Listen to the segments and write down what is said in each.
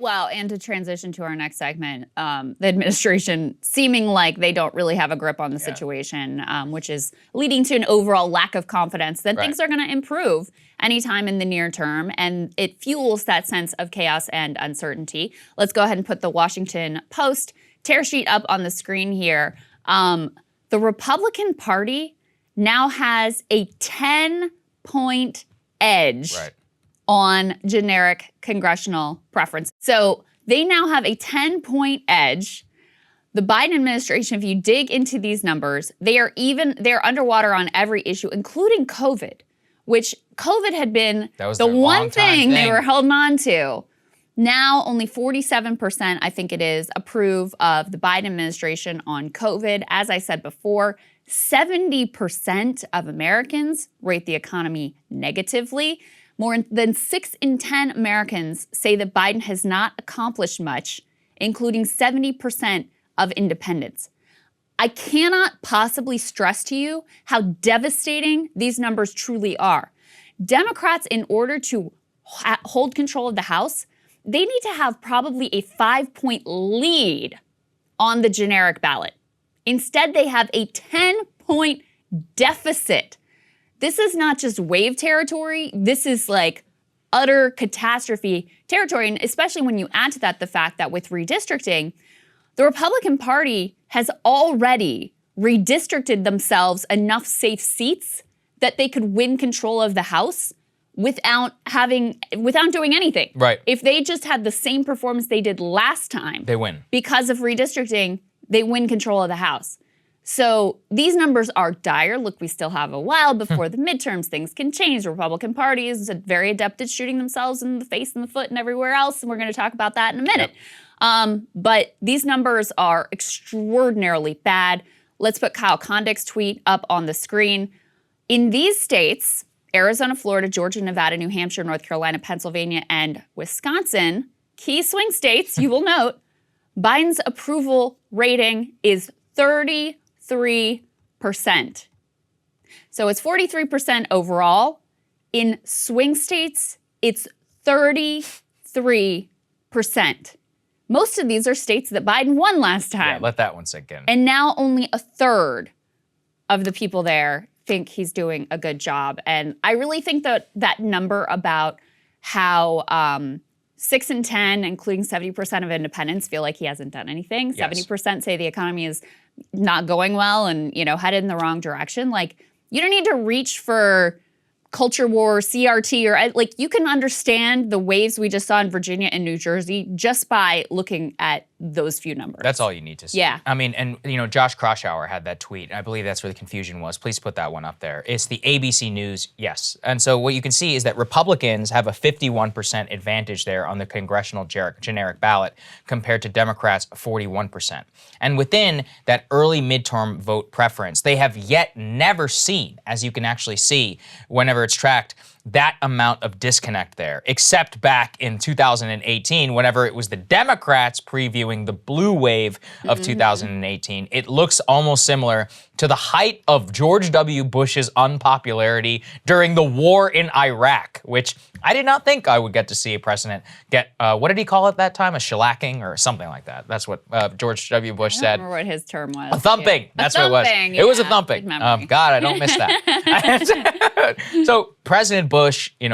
Well, and to transition to our next segment, the administration seeming like they don't really have a grip on the situation, which is leading to an overall lack of confidence that things are going to improve anytime in the near term, and it fuels that sense of chaos and uncertainty. Let's go ahead and put the Washington Post tear sheet up on the screen here. The Republican Party now has a 10-point edge on generic congressional preference. So they now have a 10-point edge. The Biden administration, if you dig into these numbers, they're underwater on every issue, including COVID, which COVID had been the one thing they were holding on to. Now only 47%, I think it is, approve of the Biden administration on COVID. As I said before, 70% of Americans rate the economy negatively. More than 6 in 10 Americans say that Biden has not accomplished much, including 70% of independents. I cannot possibly stress to you how devastating these numbers truly are. Democrats, in order to hold control of the House, they need to have probably a 5-point lead on the generic ballot. Instead, they have a 10-point deficit. This is not just wave territory. This is like utter catastrophe territory. And especially when you add to that the fact that with redistricting, the Republican Party has already redistricted themselves enough safe seats that they could win control of the House without doing anything. Right. If they just had the same performance they did last time, they win. Because of redistricting, they win control of the House. So these numbers are dire. Look, we still have a while before the midterms. Things can change. The Republican Party is very adept at shooting themselves in the face and the foot and everywhere else, and we're going to talk about that in a minute. But these numbers are extraordinarily bad. Let's put Kyle Kondick's tweet up on the screen. In these states, Arizona, Florida, Georgia, Nevada, New Hampshire, North Carolina, Pennsylvania, and Wisconsin, key swing states, you will note, Biden's approval rating is 33%. So it's 43% overall. In swing states, it's 33%. Most of these are states that Biden won last time. Yeah, let that one sink in. And now only a third of the people there think he's doing a good job. And I really think that that number about how 6 in 10, including 70% of independents, feel like he hasn't done anything. Yes. 70% say the economy is not going well and, headed in the wrong direction. Like, you don't need to reach for culture war, CRT, or you can understand the waves we just saw in Virginia and New Jersey just by looking at those few numbers. That's all you need to see. Yeah. I mean, and Josh Kroshauer had that tweet. I believe that's where the confusion was. Please put that one up there. It's the ABC News, yes. And so what you can see is that Republicans have a 51% advantage there on the congressional generic ballot compared to Democrats' 41%. And within that early midterm vote preference, they have yet never seen, as you can actually see whenever it's tracked, that amount of disconnect there, except back in 2018, whenever it was the Democrats previewing the blue wave of 2018. It looks almost similar to the height of George W. Bush's unpopularity during the war in Iraq, which I did not think I would get to see a president get, what did he call it that time? A shellacking or something like that. That's what George W. Bush said. I don't remember what his term was. A thumping. Yeah. That's what it was. Yeah. It was a thumping. God, I don't miss that. So President Bush,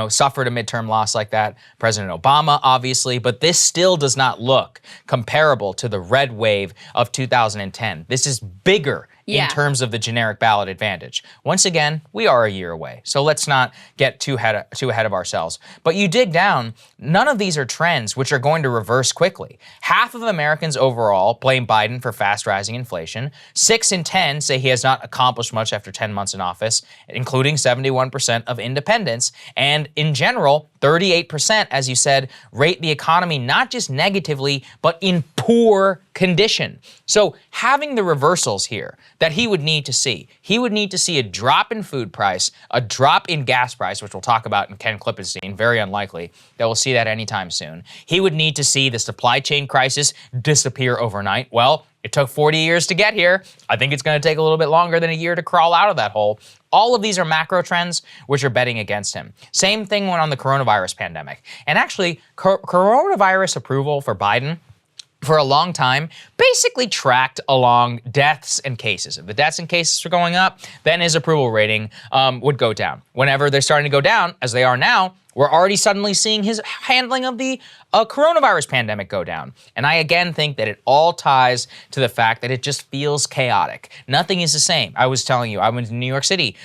suffered a midterm loss like that. President Obama, obviously, but this still does not look comparable to the red wave of 2010. This is bigger in terms of the generic ballot advantage. Once again, we are a year away, so let's not get too ahead of ourselves. But you dig down, none of these are trends which are going to reverse quickly. Half of Americans overall blame Biden for fast rising inflation. 6 in 10 say he has not accomplished much after 10 months in office, including 71% of independents. And in general, 38%, as you said, rate the economy not just negatively, but in poor condition. So having the reversals here that he would need to see a drop in food price, a drop in gas price, which we'll talk about in Ken Klippenstein, very unlikely that we'll see that anytime soon. He would need to see the supply chain crisis disappear overnight. Well, It took 40 years to get here. I think it's going to take a little bit longer than a year to crawl out of that hole. All of these are macro trends which are betting against him. Same thing went on the coronavirus pandemic. And actually, coronavirus approval for Biden for a long time basically tracked along deaths and cases. If the deaths and cases were going up, then his approval rating would go down. Whenever they're starting to go down, as they are now, we're already suddenly seeing his handling of the coronavirus pandemic go down. And I again think that it all ties to the fact that it just feels chaotic. Nothing is the same. I was telling you, I went to New York City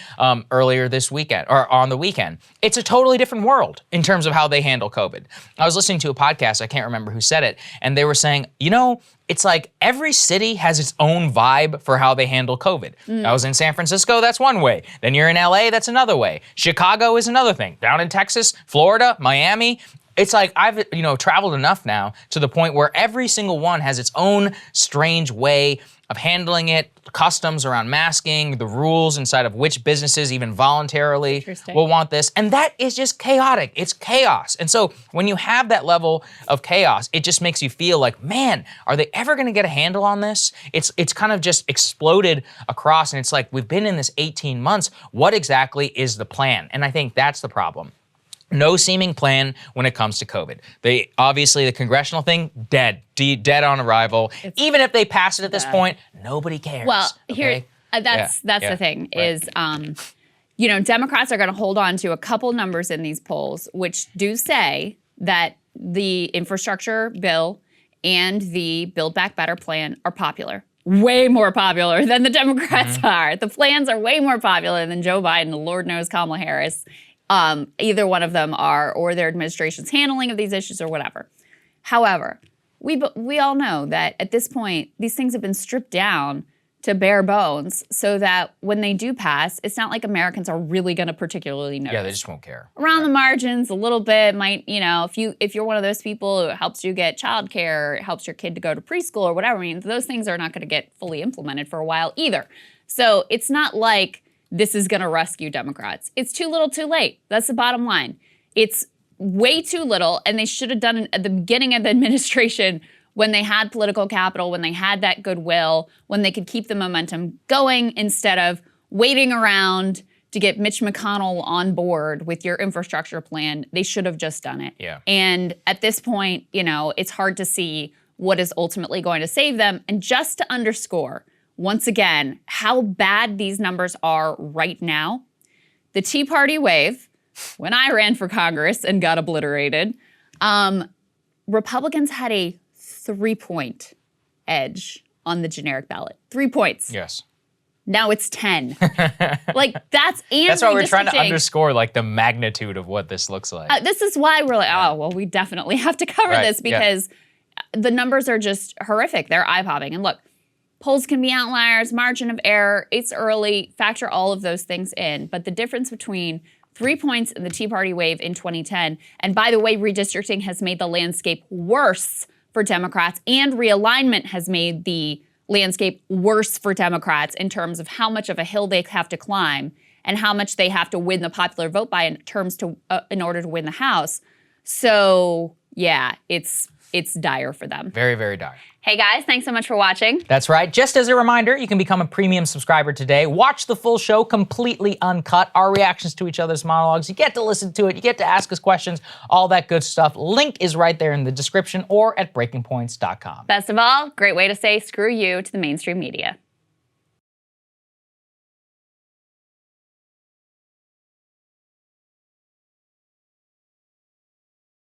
earlier this weekend, or on the weekend. It's a totally different world in terms of how they handle COVID. I was listening to a podcast, I can't remember who said it, and they were saying, you know, it's like every city has its own vibe for how they handle COVID. I was in San Francisco, that's one way. Then you're in LA, that's another way. Chicago is another thing. Down in Texas, Florida, Miami, it's like I've traveled enough now to the point where every single one has its own strange way of handling it, customs around masking, the rules inside of which businesses even voluntarily will want this. And that is just chaotic. It's chaos. And so when you have that level of chaos, it just makes you feel like, man, are they ever gonna get a handle on this? It's kind of just exploded across, and it's like, we've been in this 18 months. What exactly is the plan? And I think that's the problem. No seeming plan when it comes to COVID. Obviously, the congressional thing, dead on arrival. Even if they pass it at this point, nobody cares. Well, here, that's the thing is, Democrats are going to hold on to a couple numbers in these polls, which do say that the infrastructure bill and the Build Back Better plan are popular. Way more popular than the Democrats are. The plans are way more popular than Joe Biden, Lord knows Kamala Harris. Either one of them are, or their administration's handling of these issues or whatever. However, we all know that at this point, these things have been stripped down to bare bones so that when they do pass, it's not like Americans are really going to particularly notice. Yeah, they just won't care. Around the margins, a little bit might, if you're one of those people who helps you get childcare, it helps your kid to go to preschool or whatever, those things are not going to get fully implemented for a while either. So it's not like this is going to rescue Democrats. It's too little, too late. That's the bottom line. It's way too little, and they should have done it at the beginning of the administration when they had political capital, when they had that goodwill, when they could keep the momentum going instead of waiting around to get Mitch McConnell on board with your infrastructure plan. They should have just done it. Yeah. And at this point, it's hard to see what is ultimately going to save them. And just to underscore, once again, how bad these numbers are right now, the Tea Party wave, when I ran for Congress and got obliterated, Republicans had a 3-point edge on the generic ballot. 3 points. Yes. Now it's 10. That's why we're trying to underscore the magnitude of what this looks like. This is why we're like, we definitely have to cover this because the numbers are just horrific. They're eye-popping. And look, polls can be outliers, margin of error, it's early, factor all of those things in. But the difference between 3 points in the Tea Party wave in 2010, and by the way, redistricting has made the landscape worse for Democrats, and realignment has made the landscape worse for Democrats in terms of how much of a hill they have to climb and how much they have to win the popular vote by in order to win the House. So yeah, it's dire for them. Very, very dire. Hey guys, thanks so much for watching. That's right. Just as a reminder, you can become a premium subscriber today. Watch the full show completely uncut, our reactions to each other's monologues. You get to listen to it. You get to ask us questions, all that good stuff. Link is right there in the description or at breakingpoints.com. Best of all, great way to say screw you to the mainstream media.